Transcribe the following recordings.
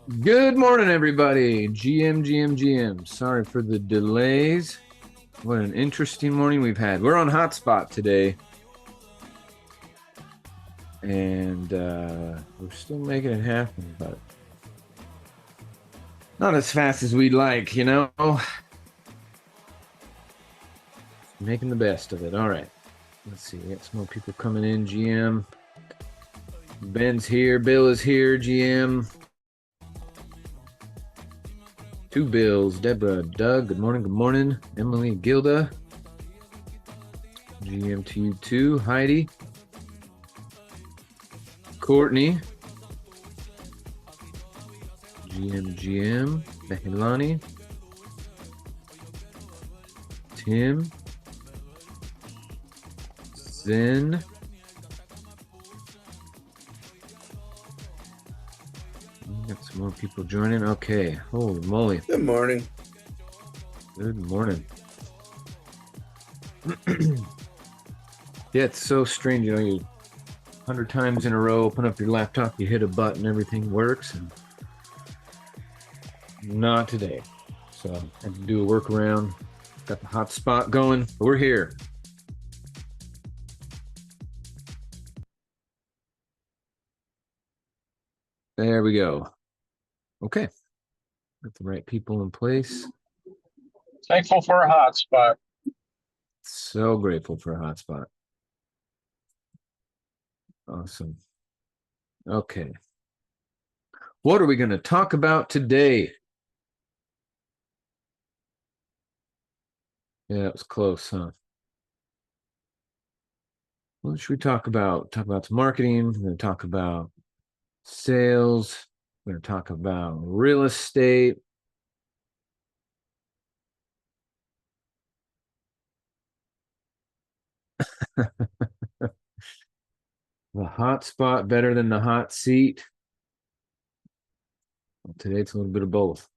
Good morning, everybody. GM. Sorry for the delays. What an interesting morning we've had. We're on hotspot today. And we're still making it happen, but not as fast as we'd like, Making the best of it. All right. Let's see. We got some more people coming in. GM. Ben's here. Bill is here. GM. Two Bills. Deborah, Doug. Good morning. Good morning. Emily, Gilda. GM to you too. Heidi. Courtney. GM. Mehlani. Tim. Zen. We got some more people joining. Okay. Holy moly. Good morning. Good morning. Yeah, it's so strange. You 100 times in a row, open up your laptop, you hit a button, everything works. And not today. So I had to do a workaround. Got the hotspot going. We're here. There we go. Okay. Got the right people in place. Thankful for a hotspot. So grateful for a hotspot. Awesome. Okay. What are we going to talk about today? Yeah, it was close, huh? What should we talk about? Talk about some marketing. We're going to talk about sales. We're going to talk about real estate. The hot spot better than the hot seat. Well, today it's a little bit of both.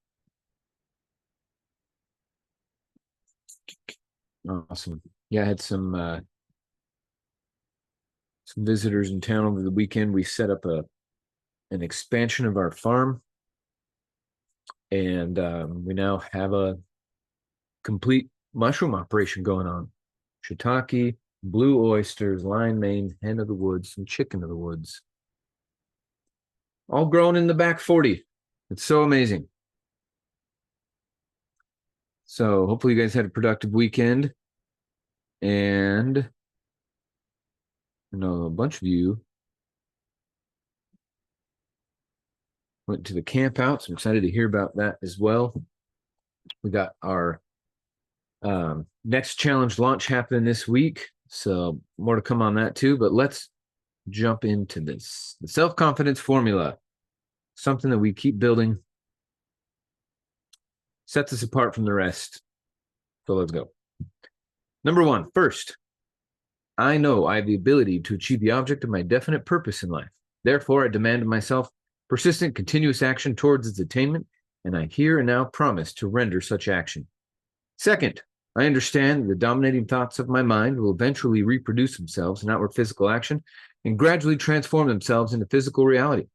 Awesome. Yeah, I had some visitors in town over the weekend. We set up an expansion of our farm, and we now have a complete mushroom operation going on. Shiitake, blue oysters, line main, hen of the woods, and chicken of the woods. All grown in the back 40. It's so amazing. So hopefully you guys had a productive weekend. And I know a bunch of you went to the camp out, so I'm excited to hear about that as well. We got our next challenge launch happening this week, so more to come on that too. But let's jump into this. The self-confidence formula, something that we keep building, sets us apart from the rest. So let's go. Number one, first, I know I have the ability to achieve the object of my definite purpose in life. Therefore, I demand of myself persistent, continuous action towards its attainment, and I here and now promise to render such action. Second, I understand that the dominating thoughts of my mind will eventually reproduce themselves in outward physical action and gradually transform themselves into physical reality.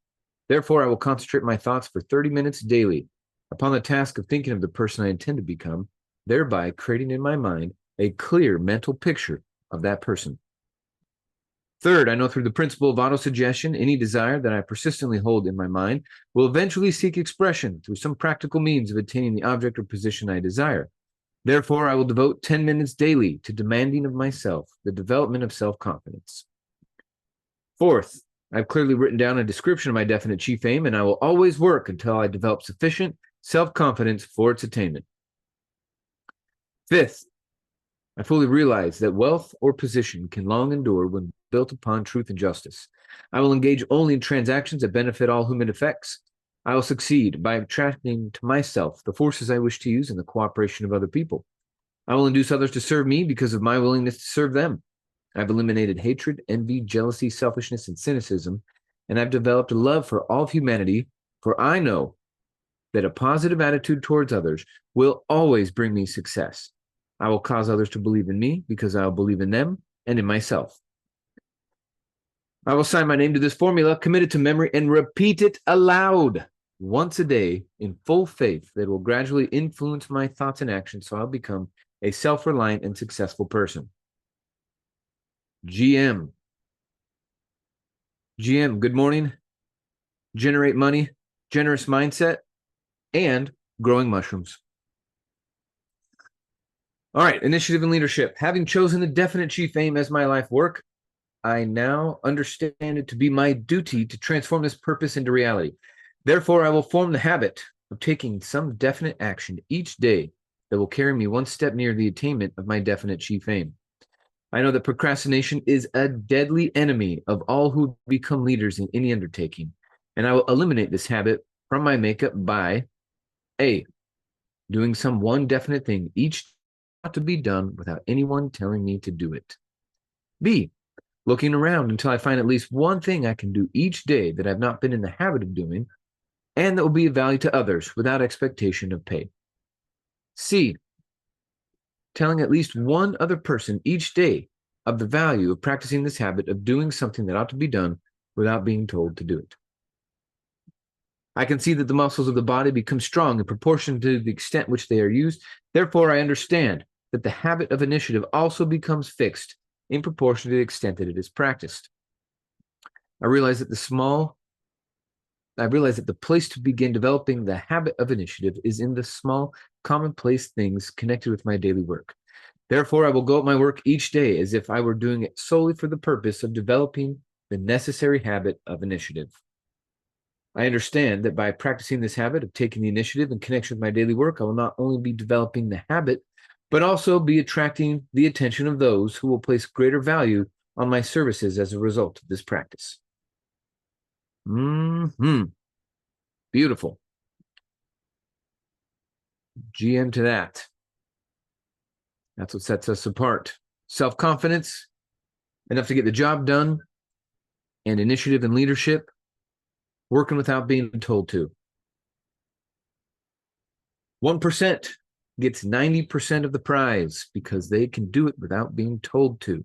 Therefore, I will concentrate my thoughts for 30 minutes daily upon the task of thinking of the person I intend to become, thereby creating in my mind a clear mental picture of that person. Third, I know through the principle of autosuggestion, any desire that I persistently hold in my mind will eventually seek expression through some practical means of attaining the object or position I desire. Therefore, I will devote 10 minutes daily to demanding of myself the development of self-confidence. Fourth, I've clearly written down a description of my definite chief aim, and I will always work until I develop sufficient self-confidence for its attainment. Fifth, I fully realize that wealth or position can long endure when built upon truth and justice. I will engage only in transactions that benefit all whom it affects. I will succeed by attracting to myself the forces I wish to use in the cooperation of other people. I will induce others to serve me because of my willingness to serve them. I've eliminated hatred, envy, jealousy, selfishness, and cynicism, and I've developed a love for all of humanity, for I know that a positive attitude towards others will always bring me success. I will cause others to believe in me because I will believe in them and in myself. I will sign my name to this formula, commit it to memory, and repeat it aloud once a day in full faith that it will gradually influence my thoughts and actions so I'll become a self-reliant and successful person. GM. GM, good morning. Generate money, generous mindset, and growing mushrooms. All right, initiative and leadership. Having chosen the definite chief aim as my life work, I now understand it to be my duty to transform this purpose into reality. Therefore, I will form the habit of taking some definite action each day that will carry me one step near the attainment of my definite chief aim. I know that procrastination is a deadly enemy of all who become leaders in any undertaking, and I will eliminate this habit from my makeup by A, doing some one definite thing each to be done without anyone telling me to do it. B, looking around until I find at least one thing I can do each day that I've not been in the habit of doing and that will be of value to others without expectation of pay. C, telling at least one other person each day of the value of practicing this habit of doing something that ought to be done without being told to do it. I can see that the muscles of the body become strong in proportion to the extent which they are used. Therefore, I understand that the habit of initiative also becomes fixed in proportion to the extent that it is practiced. I realize that the place to begin developing the habit of initiative is in the small, commonplace things connected with my daily work. Therefore, I will go at my work each day as if I were doing it solely for the purpose of developing the necessary habit of initiative. I understand that by practicing this habit of taking the initiative in connection with my daily work, I will not only be developing the habit, but also be attracting the attention of those who will place greater value on my services as a result of this practice. Beautiful. GM to that. That's what sets us apart. Self-confidence, enough to get the job done, and initiative and leadership, working without being told to. 1% gets 90% of the prize because they can do it without being told to.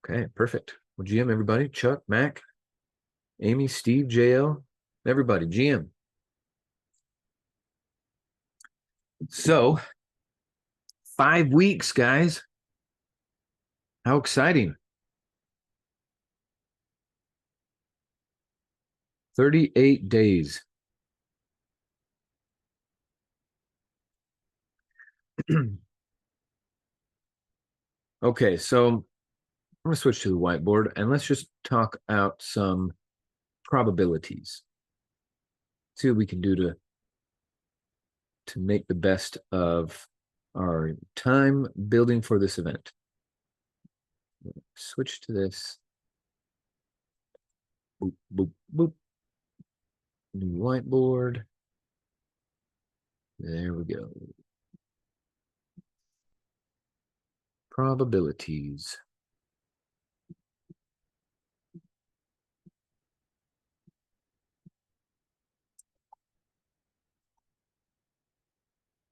Okay, perfect. Well, GM, everybody, Chuck, Mac, Amy, Steve, JL, everybody, GM. So, 5 weeks, guys. How exciting. 38 days. Okay, so I'm going to switch to the whiteboard and let's just talk out some probabilities. See what we can do to make the best of our time building for this event. Switch to this. Boop, boop, boop. New whiteboard. There we go. Probabilities.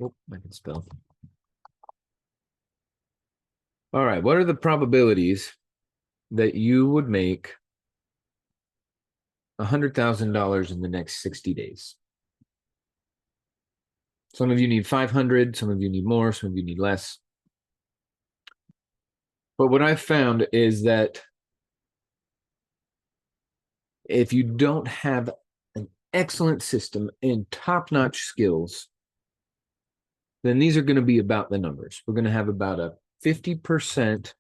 Oh, I can spell. All right, what are the probabilities that you would make $100,000 in the next 60 days? Some of you need 500, some of you need more, some of you need less. But what I've found is that if you don't have an excellent system and top-notch skills, then these are going to be about the numbers. We're going to have about a 50%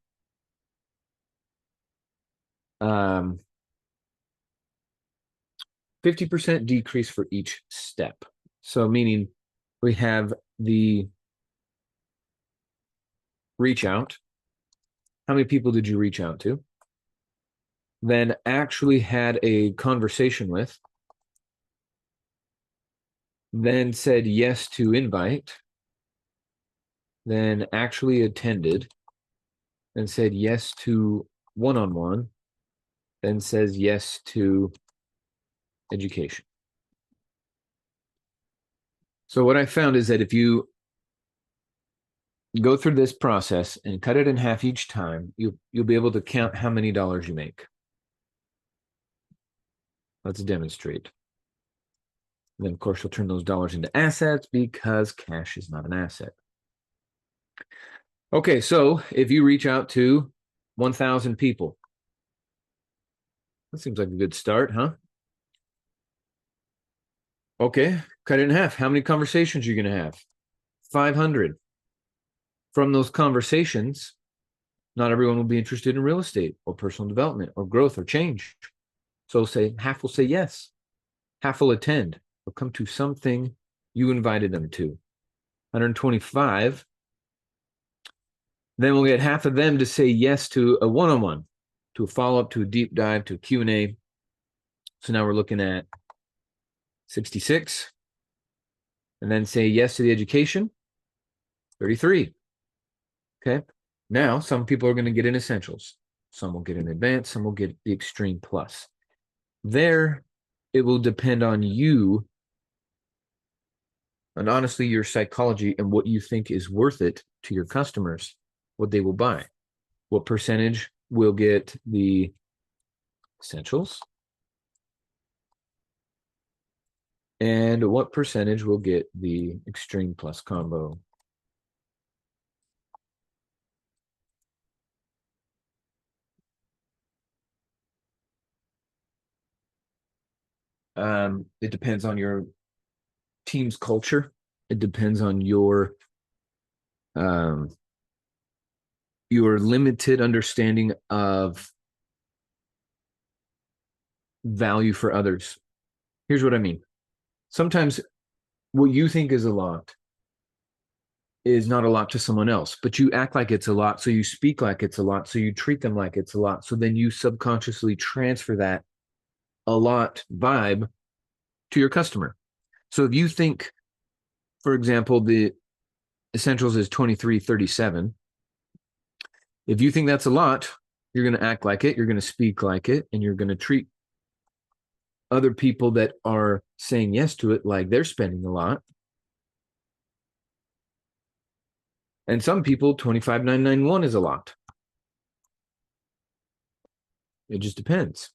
50% decrease for each step. So meaning we have the reach out. How many people did you reach out to? Then actually had a conversation with. Then said yes to invite. Then actually attended. And said yes to one-on-one. Then says yes to education. So what I found is that if you go through this process and cut it in half each time, you'll be able to count how many dollars you make. Let's demonstrate. And then, of course, you'll turn those dollars into assets because cash is not an asset. Okay, so if you reach out to 1,000 people, that seems like a good start, huh? Okay, cut it in half. How many conversations are you going to have? 500. From those conversations, not everyone will be interested in real estate or personal development or growth or change. So say half will say yes, half will attend. They'll come to something you invited them to. 125. Then we'll get half of them to say yes to a one-on-one, to a follow-up, to a deep dive, to a Q&A. So now we're looking at 66. And then say yes to the education, 33. Okay. Now, some people are going to get in essentials. Some will get in advanced. Some will get the extreme plus. There, it will depend on you and honestly your psychology and what you think is worth it to your customers, what they will buy. What percentage will get the essentials? And what percentage will get the extreme plus combo? It depends on your team's culture. It depends on your limited understanding of value for others. Here's what I mean. Sometimes what you think is a lot is not a lot to someone else, but you act like it's a lot. So you speak like it's a lot. So you treat them like it's a lot. So then you subconsciously transfer that a lot vibe to your customer. So if you think, for example, the essentials is 23.37, if you think that's a lot, you're going to act like it, you're going to speak like it, and you're going to treat other people that are saying yes to it like they're spending a lot. And some people, 25.991 is a lot. It just depends.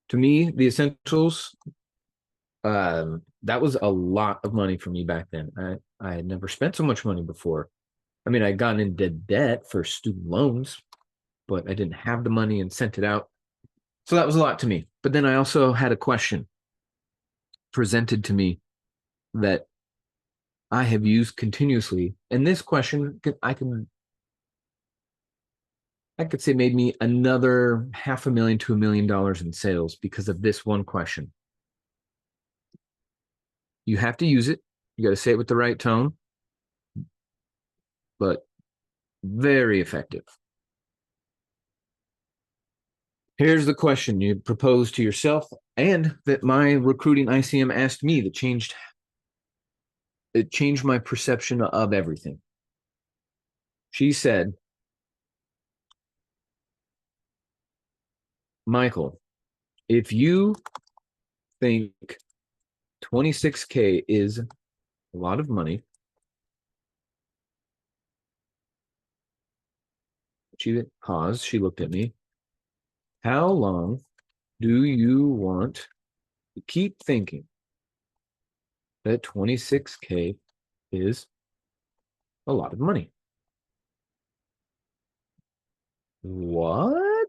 To me, the essentials, that was a lot of money for me back then. I had never spent so much money before. I mean, I'd gotten into debt for student loans, but I didn't have the money and sent it out. So that was a lot to me. But then I also had a question presented to me that I have used continuously. And this question, I could say made me another $500,000 to $1 million in sales because of this one question. You have to use it. You got to say it with the right tone, but very effective. Here's the question you propose to yourself and that my recruiting ICM asked me that changed my perception of everything. She said, Michael, if you think 26K is a lot of money, she paused, she looked at me. How long do you want to keep thinking that 26K is a lot of money? What?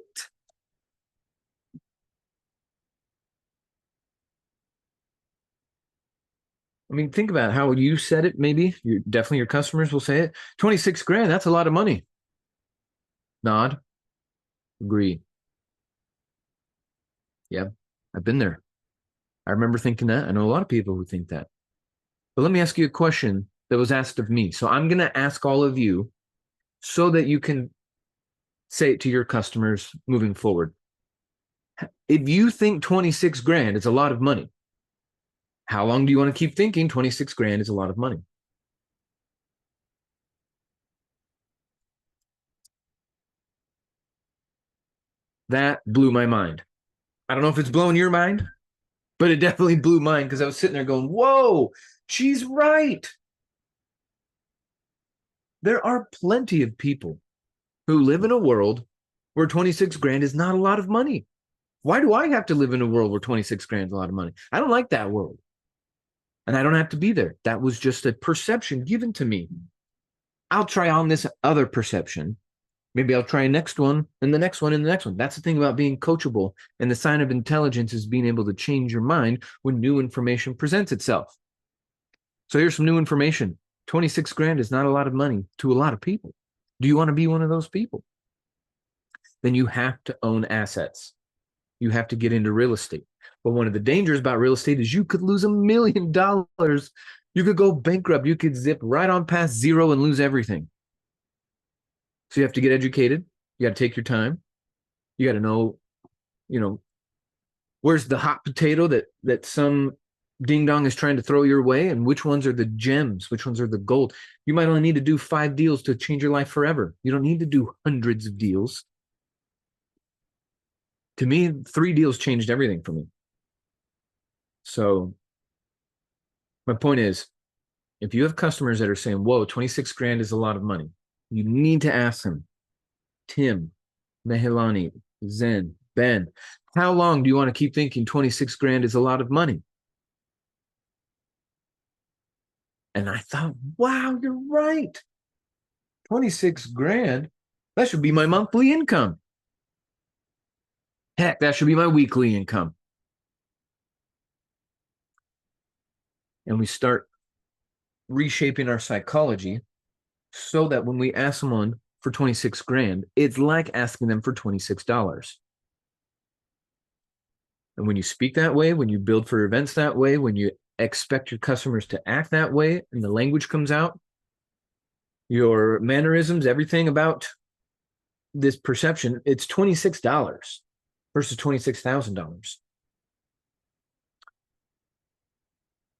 I mean, think about how you said it. Maybe definitely your customers will say it. 26 grand, that's a lot of money. Nod. Agree. Yeah, I've been there. I remember thinking that. I know a lot of people who think that. But let me ask you a question that was asked of me. So I'm going to ask all of you so that you can say it to your customers moving forward. If you think 26 grand is a lot of money, how long do you want to keep thinking 26 grand is a lot of money? That blew my mind. I don't know if it's blowing your mind, but it definitely blew mine because I was sitting there going, whoa, she's right. There are plenty of people who live in a world where 26 grand is not a lot of money. Why do I have to live in a world where 26 grand is a lot of money? I don't like that world. And I don't have to be there. That was just a perception given to me. I'll try on this other perception. Maybe I'll try a next one and the next one and the next one. That's the thing about being coachable. And the sign of intelligence is being able to change your mind when new information presents itself. So here's some new information. 26 grand is not a lot of money to a lot of people. Do you want to be one of those people? Then you have to own assets. You have to get into real estate. But one of the dangers about real estate is you could lose $1 million. You could go bankrupt. You could zip right on past zero and lose everything. So you have to get educated. You got to take your time. You got to know, where's the hot potato that some ding dong is trying to throw your way, and which ones are the gems, which ones are the gold. You might only need to do 5 deals to change your life forever. You don't need to do hundreds of deals. To me, 3 deals changed everything for me. So my point is, if you have customers that are saying, whoa, 26 grand is a lot of money, you need to ask them, Tim, Mehelani, Zen, Ben, how long do you want to keep thinking 26 grand is a lot of money? And I thought, wow, you're right. 26 grand, that should be my monthly income. Heck, that should be my weekly income. And we start reshaping our psychology so that when we ask someone for 26 grand, it's like asking them for $26. And when you speak that way, when you build for events that way, when you expect your customers to act that way, and the language comes out, your mannerisms, everything about this perception, it's $26 versus $26,000.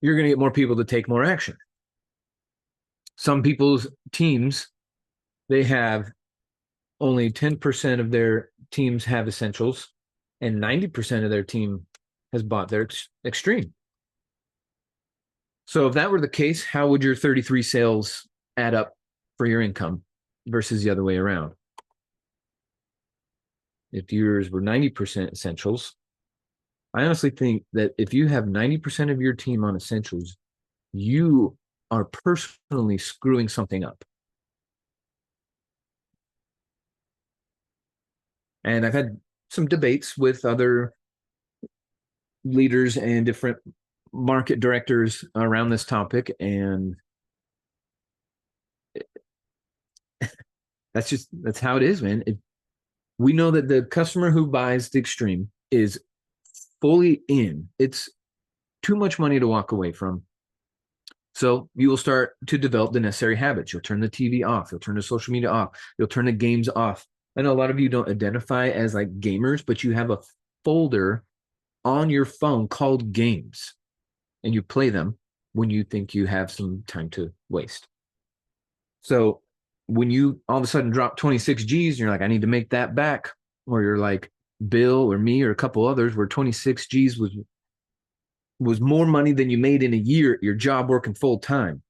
You're going to get more people to take more action. Some people's teams, they have only 10% of their teams have essentials, and 90% of their team has bought their extreme. So if that were the case, how would your 33 sales add up for your income versus the other way around? If yours were 90% essentials, I honestly think that if you have 90% of your team on essentials, you are personally screwing something up. And I've had some debates with other leaders and different market directors around this topic, and that's how it is, man. We know that the customer who buys the extreme is fully in. It's too much money to walk away from. So you will start to develop the necessary habits. You'll turn the TV off. You'll turn the social media off. You'll turn the games off. I know a lot of you don't identify as like gamers, but you have a folder on your phone called games, and you play them when you think you have some time to waste. So when you all of a sudden drop 26 G's and you're like, I need to make that back, or you're like Bill or me or a couple others where 26 G's was more money than you made in a year at your job working full time,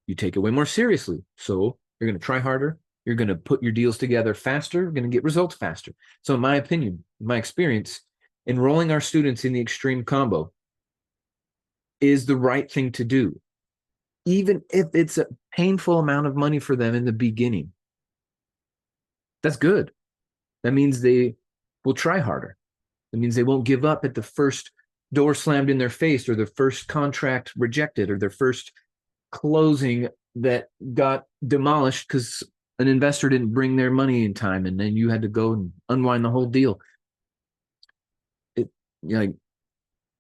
you take it way more seriously. So you're going to try harder. You're going to put your deals together faster. You're going to get results faster. So in my opinion, in my experience, enrolling our students in the extreme combo is the right thing to do, even if it's a painful amount of money for them in the beginning. That's good. That means they will try harder. That means they won't give up at the first door slammed in their face, or their first contract rejected, or their first closing that got demolished because an investor didn't bring their money in time, and then you had to go and unwind the whole deal.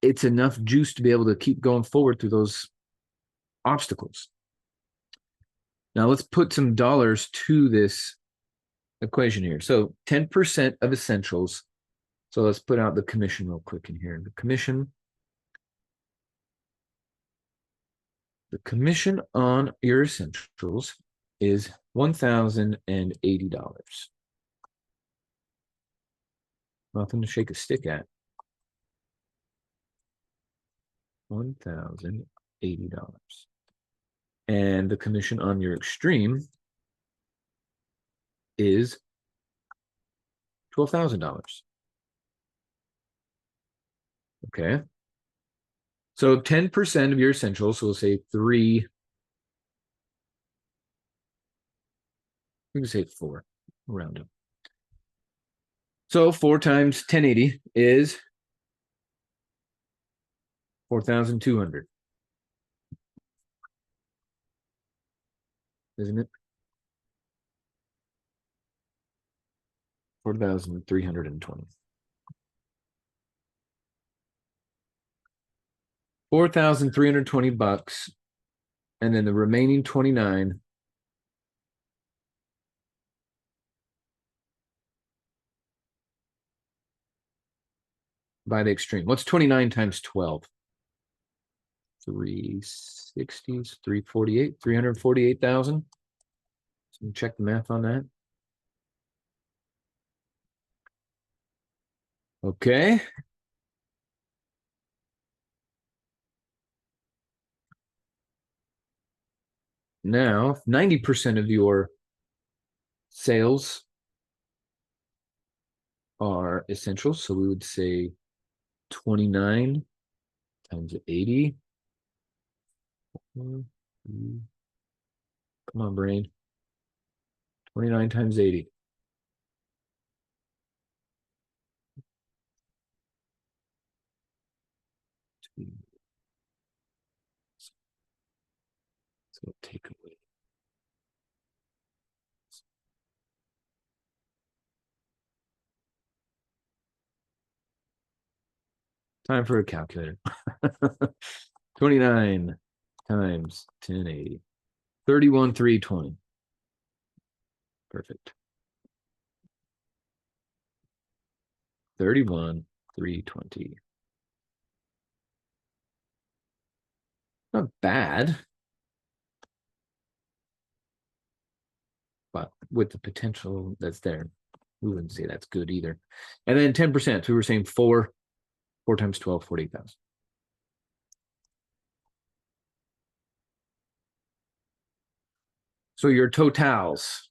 It's enough juice to be able to keep going forward through those obstacles. Now let's put some dollars to this equation here. So 10% of essentials. So let's put out the commission real quick in here. The commission on your essentials is $1,080. Nothing to shake a stick at. $1,080. And the commission on your extreme is $12,000. Okay. So 10% of your essentials, so we'll say three, we can say four, round up. So 4 times 1080 is 4,200. Isn't it? 4,320. 4,320 bucks, and then the remaining 29 by the extreme. What's 29 times 12? 360s, 348, 348,000. So check the math on that. Okay. Now, 90% of your sales are essentials. So we would say 29 times 80. Come on, brain. 29 times 80. So take away. Time for a calculator. 29 times 1080. 31,320. Perfect. 31,320. Not bad. But with the potential that's there, we wouldn't say that's good either. And then 10%, we were saying 4 times 12, 48,000. So your totals,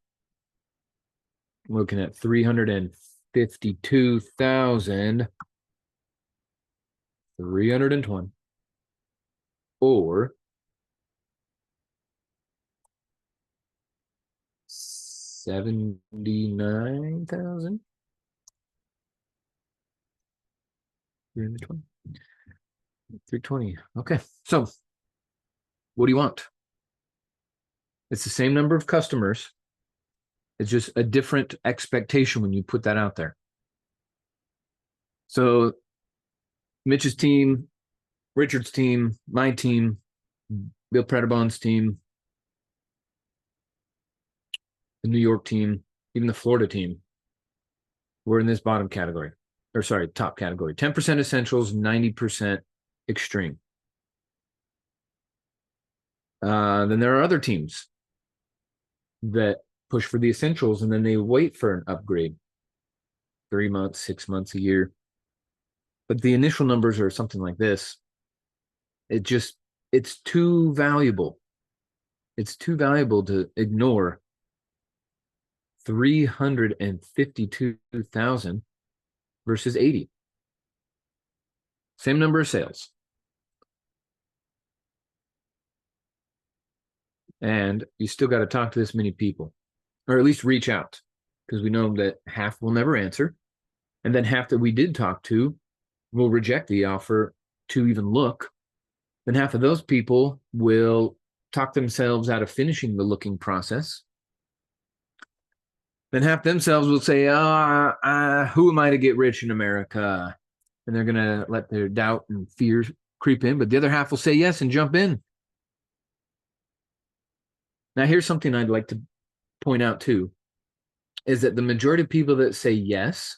looking at 352,320, or 79,000. 320. 320. Okay. So what do you want? It's the same number of customers. It's just a different expectation when you put that out there. So Mitch's team, Richard's team, my team, Bill Predabon's team, the New York team, even the Florida team, we're in this bottom category. Or sorry, top category. 10% essentials, 90% extreme. Then there are other teams that push for the essentials and then they wait for an upgrade. 3 months, 6 months, a year. But the initial numbers are something like this. It's too valuable. It's too valuable to ignore 352,000 versus 80. Same number of sales. And you still got to talk to this many people, or at least reach out, because we know that half will never answer. And then half that we did talk to will reject the offer to even look. Then half of those people will talk themselves out of finishing the looking process. Then half themselves will say, who am I to get rich in America? And they're going to let their doubt and fear creep in. But the other half will say yes and jump in. Now, here's something I'd like to point out too, is that the majority of people that say yes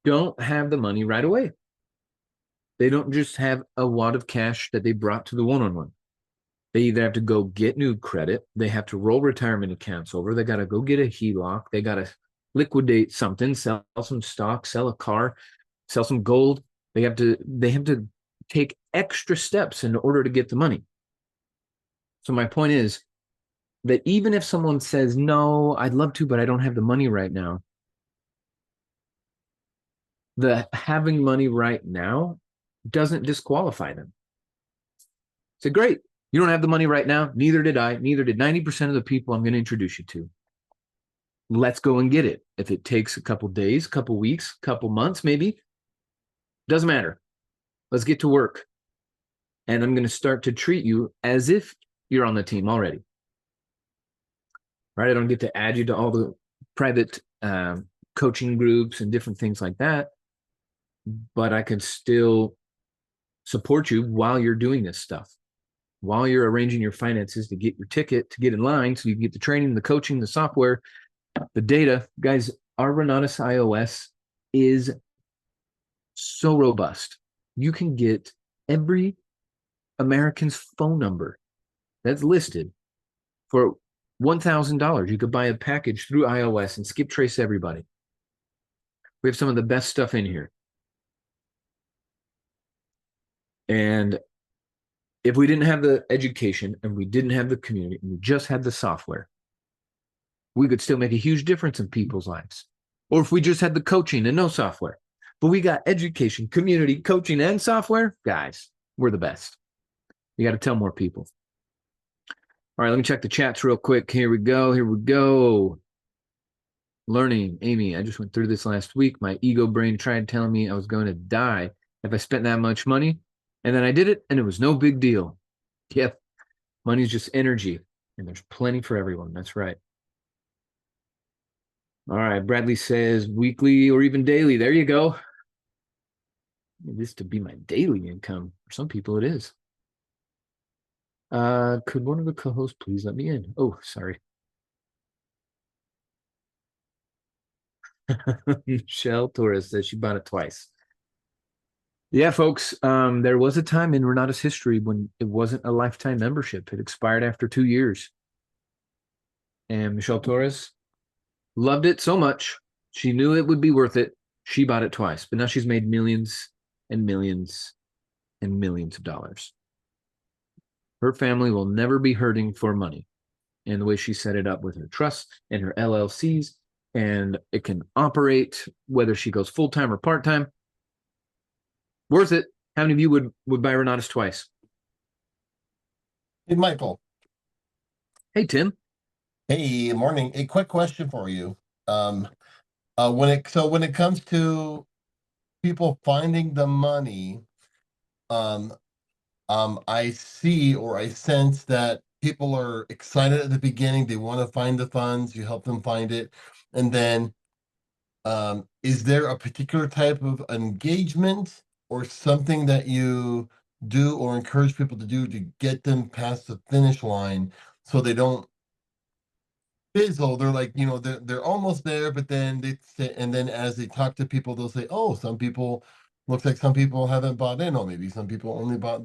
don't have the money right away. They don't just have a wad of cash that they brought to the one-on-one. They either have to go get new credit, they have to roll retirement accounts over, they got to go get a HELOC, they got to liquidate something, sell some stock, sell a car, sell some gold. They have to take extra steps in order to get the money. So my point is that even if someone says, no, I'd love to, but I don't have the money right now, the having money right now doesn't disqualify them. Say, great, you don't have the money right now. Neither did I. Neither did 90% of the people I'm going to introduce you to. Let's go and get it. If it takes a couple days, couple weeks, couple months, maybe, doesn't matter. Let's get to work. And I'm going to start to treat you as if you're on the team already. Right? I don't get to add you to all the private coaching groups and different things like that, but I can still support you while you're doing this stuff, while you're arranging your finances to get your ticket, to get in line so you can get the training, the coaching, the software, the data. Guys, our Renatus iOS is so robust. You can get every American's phone number that's listed for $1,000. You could buy a package through iOS and skip trace everybody. We have some of the best stuff in here. And if we didn't have the education and we didn't have the community and we just had the software, we could still make a huge difference in people's lives. Or if we just had the coaching and no software, but we got education, community, coaching, and software, guys, we're the best. You got to tell more people. All right, let me check the chats real quick. Here we go. Here we go. Learning. Amy, I just went through this last week. My ego brain tried telling me I was going to die if I spent that much money. And then I did it, and it was no big deal. Yep. Money's just energy, and there's plenty for everyone. That's right. All right. Bradley says weekly or even daily. There you go. This to be my daily income. For some people, it is. Could one of the co-hosts please let me in? Oh, sorry. Michelle Torres says she bought it twice. Yeah, folks, there was a time in Renatus history when it wasn't a lifetime membership. It expired after 2 years. And Michelle Torres loved it so much. She knew it would be worth it. She bought it twice, but now she's made millions and millions and millions of dollars. Her family will never be hurting for money. And the way she set it up with her trust and her LLCs, and it can operate whether she goes full-time or part-time. Worth it. How many of you would buy Renatus twice? Hey, Michael. Hey, Tim. Hey, morning. A quick question for you. When it comes to people finding the money, I see or I sense that people are excited at the beginning. They want to find the funds. You help them find it, and then, is there a particular type of engagement or something that you do or encourage people to do to get them past the finish line so they don't fizzle? They're like, they're almost there, but then they say, and then as they talk to people, they'll say, oh, looks like some people haven't bought in, or maybe some people only bought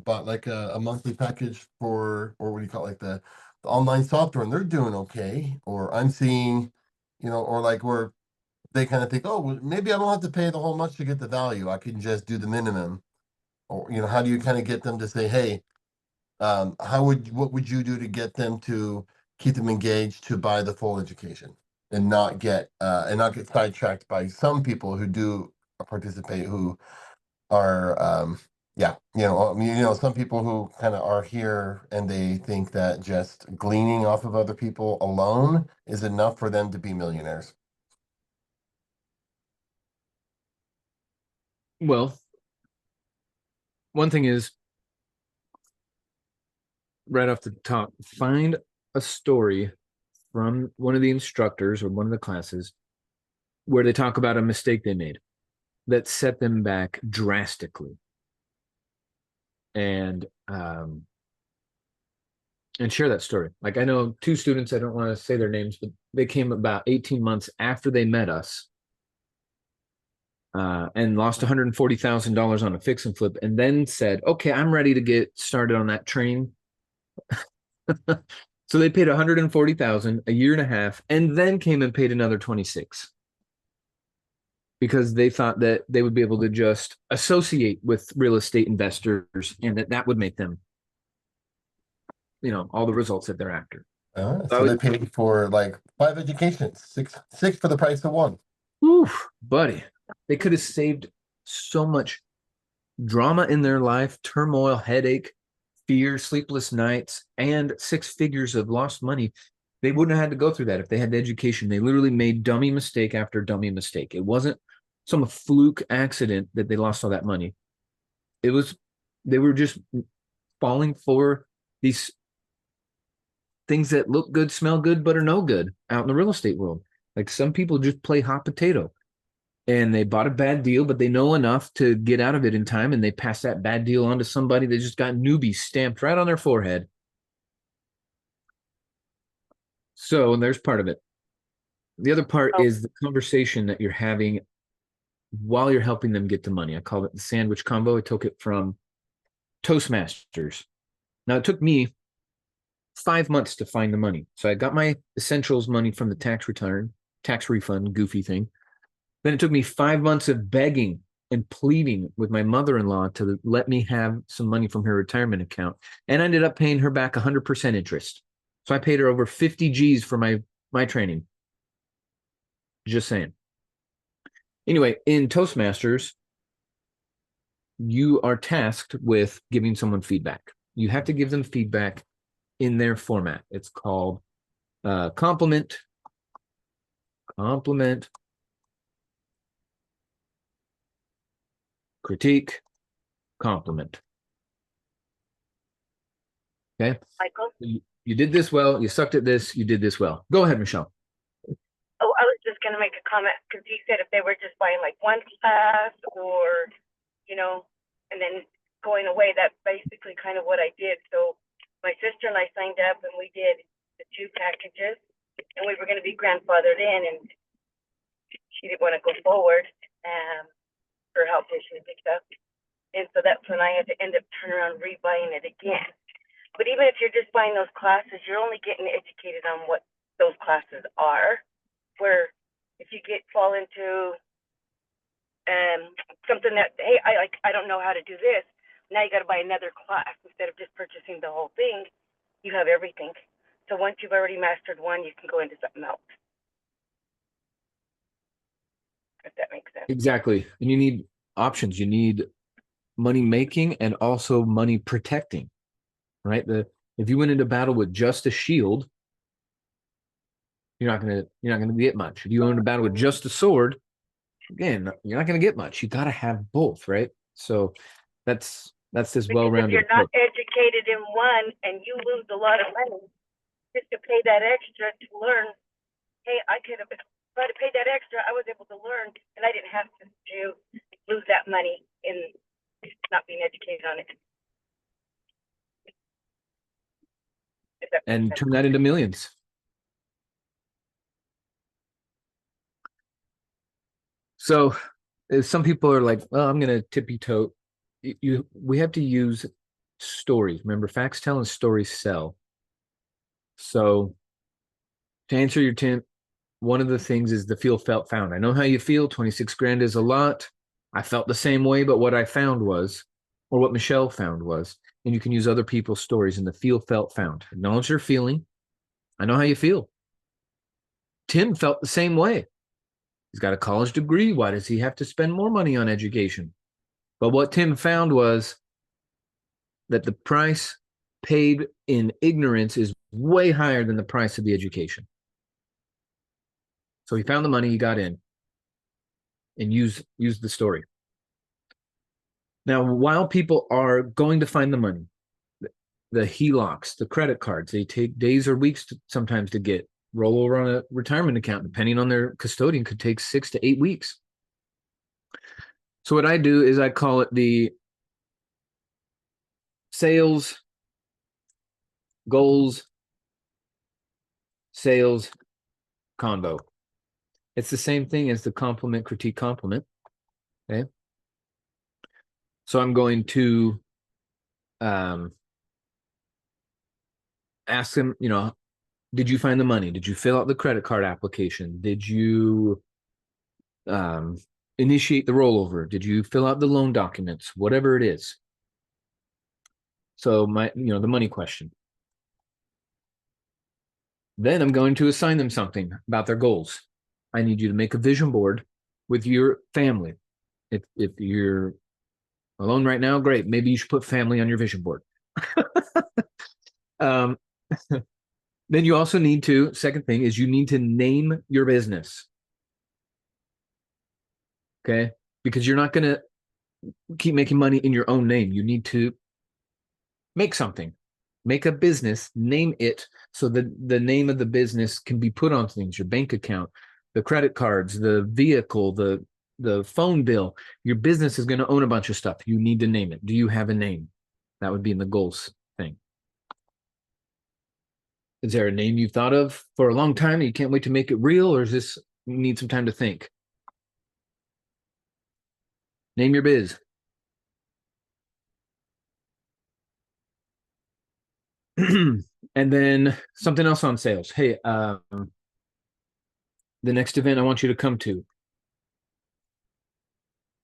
bought like a monthly package for, or what do you call it, like the online software, and they're doing okay. Or I'm seeing, or like where they kind of think, oh, well, maybe I don't have to pay the whole much to get the value. I can just do the minimum. Or, how do you kind of get them to say, hey, what would you do to get them to keep them engaged to buy the full education and not get sidetracked by some people who do participate, who are some people who kind of are here and they think that just gleaning off of other people alone is enough for them to be millionaires. Well, one thing is, right off the top, find a story from one of the instructors or one of the classes where they talk about a mistake they made that set them back drastically. And share that story. Like, I know 2 students, I don't want to say their names, but they came about 18 months after they met us and lost $140,000 on a fix and flip, and then said, okay, I'm ready to get started on that train. So they paid $140,000 a year and a half, and then came and paid another 26 because they thought that they would be able to just associate with real estate investors and that would make them all the results that they're after. So they paid for like 5 educations, six for the price of one. Oof, buddy, they could have saved so much drama in their life, turmoil, headache, fear, sleepless nights, and 6 figures of lost money. They wouldn't have had to go through that if they had the education. They literally made dummy mistake after dummy mistake. It wasn't some fluke accident that they lost all that money. It was, they were just falling for these things that look good, smell good, but are no good out in the real estate world. Like some people just play hot potato and they bought a bad deal, but they know enough to get out of it in time. And they pass that bad deal on to somebody that just got newbie stamped right on their forehead. So there's part of it. The other part is the conversation that you're having while you're helping them get the money. I call it the sandwich combo. I took it from Toastmasters. Now, it took me 5 months to find the money. So I got my essentials money from the tax refund, goofy thing. Then it took me 5 months of begging and pleading with my mother-in-law to let me have some money from her retirement account. And I ended up paying her back 100% interest. So I paid her over 50 G's for my training. Just saying. Anyway, in Toastmasters, you are tasked with giving someone feedback. You have to give them feedback in their format. It's called compliment, critique, compliment. Okay? Michael? You did this well. You sucked at this. You did this well. Go ahead, Michelle. Oh, I was just going to make a comment because you said if they were just buying like one class or, and then going away, that's basically kind of what I did. So my sister and I signed up and we did the 2 packages and we were going to be grandfathered in and she didn't want to go forward for health issues and stuff. And so that's when I had to end up turning around rebuying it again. But even if you're just buying those classes, you're only getting educated on what those classes are. Where if you fall into something that, hey, I don't know how to do this, now you got to buy another class instead of just purchasing the whole thing. You have everything. So once you've already mastered one, you can go into something else. If that makes sense. Exactly. And you need options. You need money making and also money protecting, right? If you went into battle with just a shield, you're not gonna get much. If you go into battle with just a sword, again, you're not gonna get much. You gotta have both, right? So that's this well-rounded. If you're not educated in one and you lose a lot of money just to pay that extra to learn, hey, I could have, if I had paid that extra, I was able to learn and I didn't have to lose that money in not being educated on it. And turn that into millions. So some people are like, well, I'm going to tippy toe. We have to use stories. Remember, facts tell and stories sell. So to answer your tip, one of the things is the feel, felt, found. I know how you feel. 26 grand is a lot. I felt the same way, but what I found was, or what Michelle found was, and you can use other people's stories in the feel, felt, found. Acknowledge your feeling. I know how you feel. Tim felt the same way. He's got a college degree. Why does he have to spend more money on education? But what Tim found was that the price paid in ignorance is way higher than the price of the education. So he found the money, he got in, and used the story. Now, while people are going to find the money, the HELOCs, the credit cards, they take days or weeks sometimes to get. Roll over on a retirement account, depending on their custodian, could take 6 to 8 weeks. So what I do is I call it the sales goals sales combo. It's the same thing as the compliment, critique, compliment. Okay. So I'm going to ask them, did you find the money? Did you fill out the credit card application? Did you initiate the rollover? Did you fill out the loan documents? Whatever it is. So the money question. Then I'm going to assign them something about their goals. I need you to make a vision board with your family. If you're alone right now, great. Maybe you should put family on your vision board. um, then you also need to, second thing is you need to name your business. Okay? Because you're not going to keep making money in your own name. You need to make something. Make a business, name it so that the name of the business can be put on things, your bank account, the credit cards, the vehicle, the phone bill. Your business is going to own a bunch of stuff. You need to name it. Do you have a name? That would be in the goals thing. Is there a name you've thought of for a long time and you can't wait to make it real, or is this you need some time to think? Name your biz. And then something else on sales. Hey, the next event I want you to come to,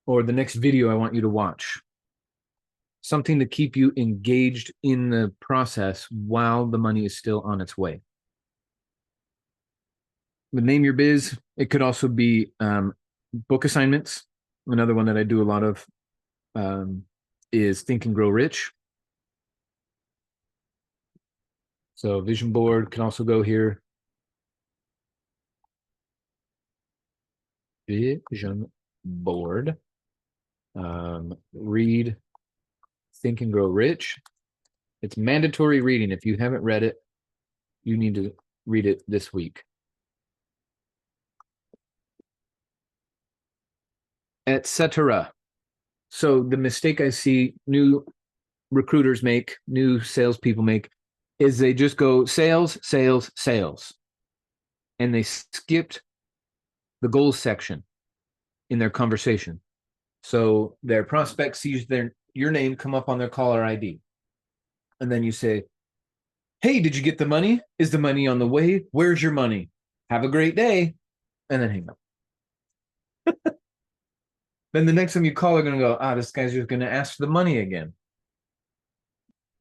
or the next video I want you to watch. Something to keep you engaged in the process while the money is still on its way. But name your biz. It could also be book assignments. Another one that I do a lot of is Think and Grow Rich. So vision board can also go here. Vision board. Read Think and Grow Rich. It's mandatory reading. If you haven't read it, you need to read it this week. Etc. So the mistake I see new recruiters make, new salespeople make, is they just go sales, sales, sales. And they skipped the goals section in their conversation. So their prospect sees your name come up on their caller ID. And then you say, hey, did you get the money? Is the money on the way? Where's your money? Have a great day. And then hang up. Then the next time you call, they're going to go, this guy's just going to ask for the money again.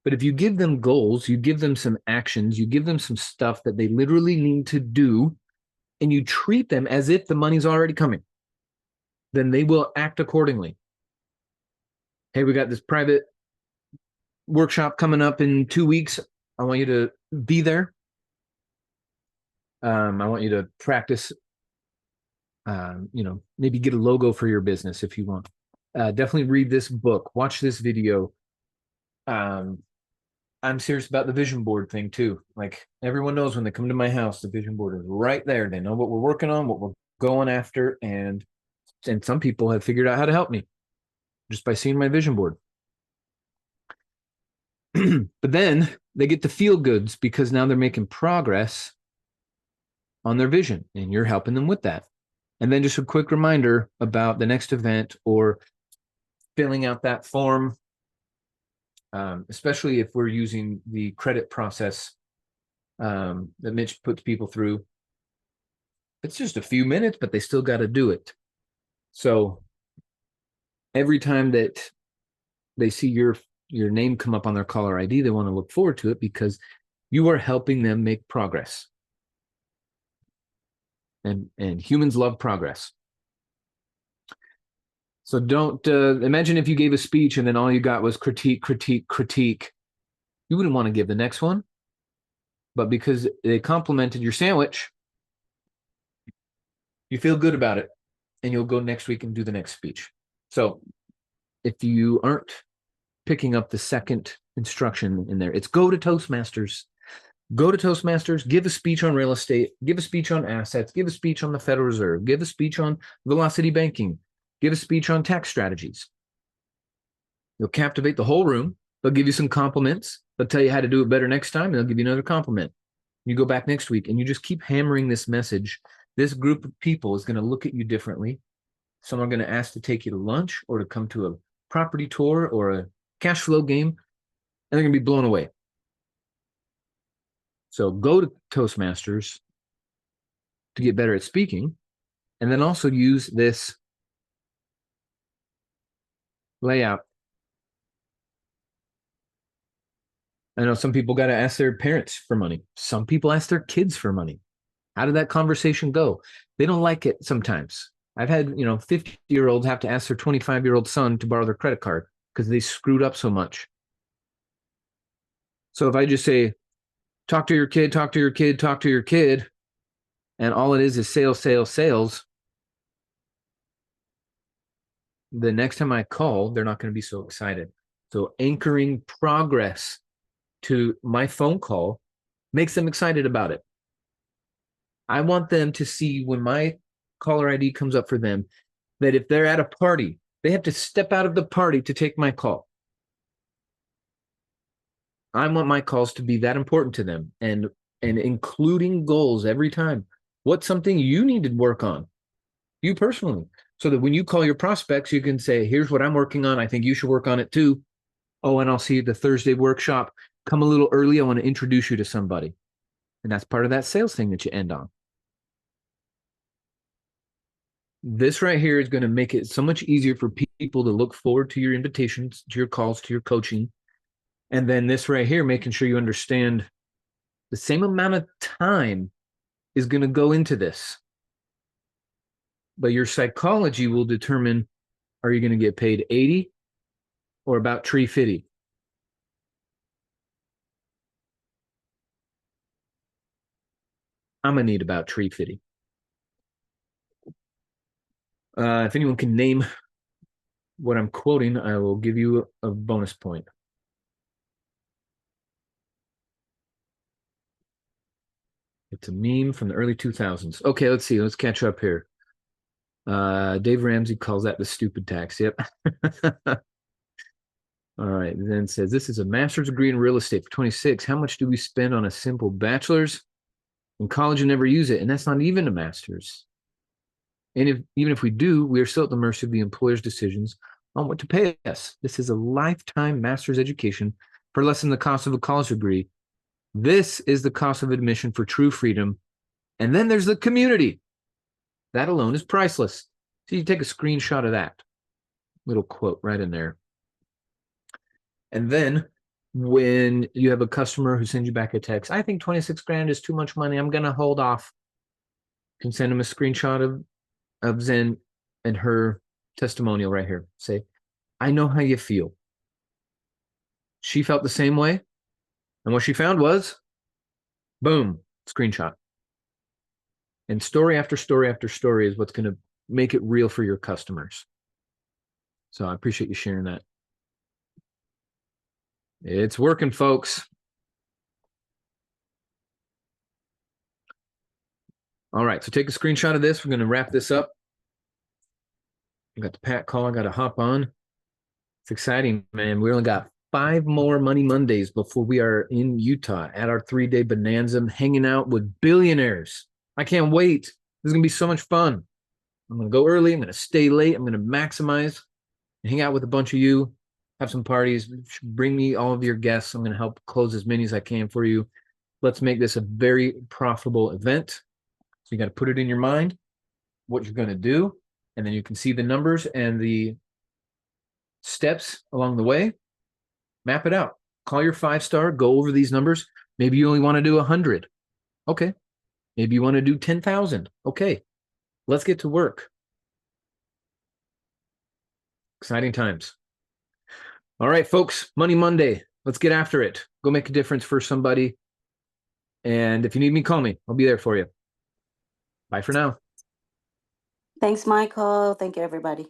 But if you give them goals, you give them some actions, you give them some stuff that they literally need to do, and you treat them as if the money's already coming, then they will act accordingly. Hey, we got this private workshop coming up in 2 weeks. I want you to be there. I want you to practice, maybe get a logo for your business if you want. Definitely read this book, watch this video. I'm serious about the vision board thing too. Like everyone knows when they come to my house, the vision board is right there. They know what we're working on, what we're going after, and some people have figured out how to help me just by seeing my vision board. But then they get the feel goods because now they're making progress on their vision and you're helping them with that. And then just a quick reminder about the next event or filling out that form, especially if we're using the credit process that Mitch puts people through. It's just a few minutes, but they still got to do it. So every time that they see your name come up on their caller ID, they want to look forward to it because you are helping them make progress. And humans love progress. So don't imagine if you gave a speech and then all you got was critique, critique, critique. You wouldn't want to give the next one. But because they complimented your sandwich, you feel good about it. And you'll go next week and do the next speech. So if you aren't picking up the second instruction in there, it's go to Toastmasters. Go to Toastmasters, give a speech on real estate, give a speech on assets, give a speech on the Federal Reserve, give a speech on velocity banking, give a speech on tax strategies. You'll captivate the whole room. They'll give you some compliments. They'll tell you how to do it better next time, and they'll give you another compliment. You go back next week, and you just keep hammering this message. This group of people is going to look at you differently. Some are going to ask to take you to lunch or to come to a property tour or a cash flow game, and they're going to be blown away. So go to Toastmasters to get better at speaking, and then also use this layout. I know some people got to ask their parents for money. Some people ask their kids for money. How did that conversation go? They don't like it sometimes. I've had, 50-year-olds have to ask their 25-year-old son to borrow their credit card because they screwed up so much. So if I just say, talk to your kid, talk to your kid, talk to your kid, and all it is sales, sales, sales, the next time I call, they're not going to be so excited. So anchoring progress to my phone call makes them excited about it. I want them to see when my caller ID comes up for them that if they're at a party, they have to step out of the party to take my call. I want my calls to be that important to them and including goals every time. What's something you need to work on, you personally, so that when you call your prospects, you can say, here's what I'm working on. I think you should work on it too. Oh, and I'll see you at the Thursday workshop. Come a little early. I want to introduce you to somebody. And that's part of that sales thing that you end on. This right here is going to make it so much easier for people to look forward to your invitations, to your calls, to your coaching. And then this right here, making sure you understand the same amount of time is going to go into this. But your psychology will determine, are you going to get paid 80 or about tree 50? I'm going to need about tree 50. If anyone can name what I'm quoting, I will give you a bonus point. It's a meme from the early 2000s. Okay, let's see. Let's catch up here. Dave Ramsey calls that the stupid tax. Yep. All right. Then says, this is a master's degree in real estate for 26. How much do we spend on a simple bachelor's? In college, you never use it. And that's not even a master's. And even if we do, we are still at the mercy of the employer's decisions on what to pay us. This is a lifetime master's education for less than the cost of a college degree. This is the cost of admission for true freedom. And then there's the community. That alone is priceless. So you take a screenshot of that little quote right in there. And then when you have a customer who sends you back a text, I think 26 grand is too much money. I'm going to hold off. You can send them a screenshot of Zen and her testimonial right here. Say, I know how you feel. She felt the same way. And what she found was, boom, screenshot. And story after story after story is what's going to make it real for your customers. So I appreciate you sharing that. It's working, folks. All right, so take a screenshot of this. We're going to wrap this up. I got the Pat call. I got to hop on. It's exciting, man. We only got 5 more Money Mondays before we are in Utah at our 3-day bonanza, hanging out with billionaires. I can't wait. This is going to be so much fun. I'm going to go early. I'm going to stay late. I'm going to maximize and hang out with a bunch of you, have some parties. Bring me all of your guests. I'm going to help close as many as I can for you. Let's make this a very profitable event. So you got to put it in your mind, what you're going to do, and then you can see the numbers and the steps along the way. Map it out. Call your 5-star, go over these numbers. Maybe you only want to do 100. Okay. Maybe you want to do 10,000. Okay. Let's get to work. Exciting times. All right, folks, Money Monday. Let's get after it. Go make a difference for somebody. And if you need me, call me. I'll be there for you. Bye for now. Thanks, Michael. Thank you, everybody.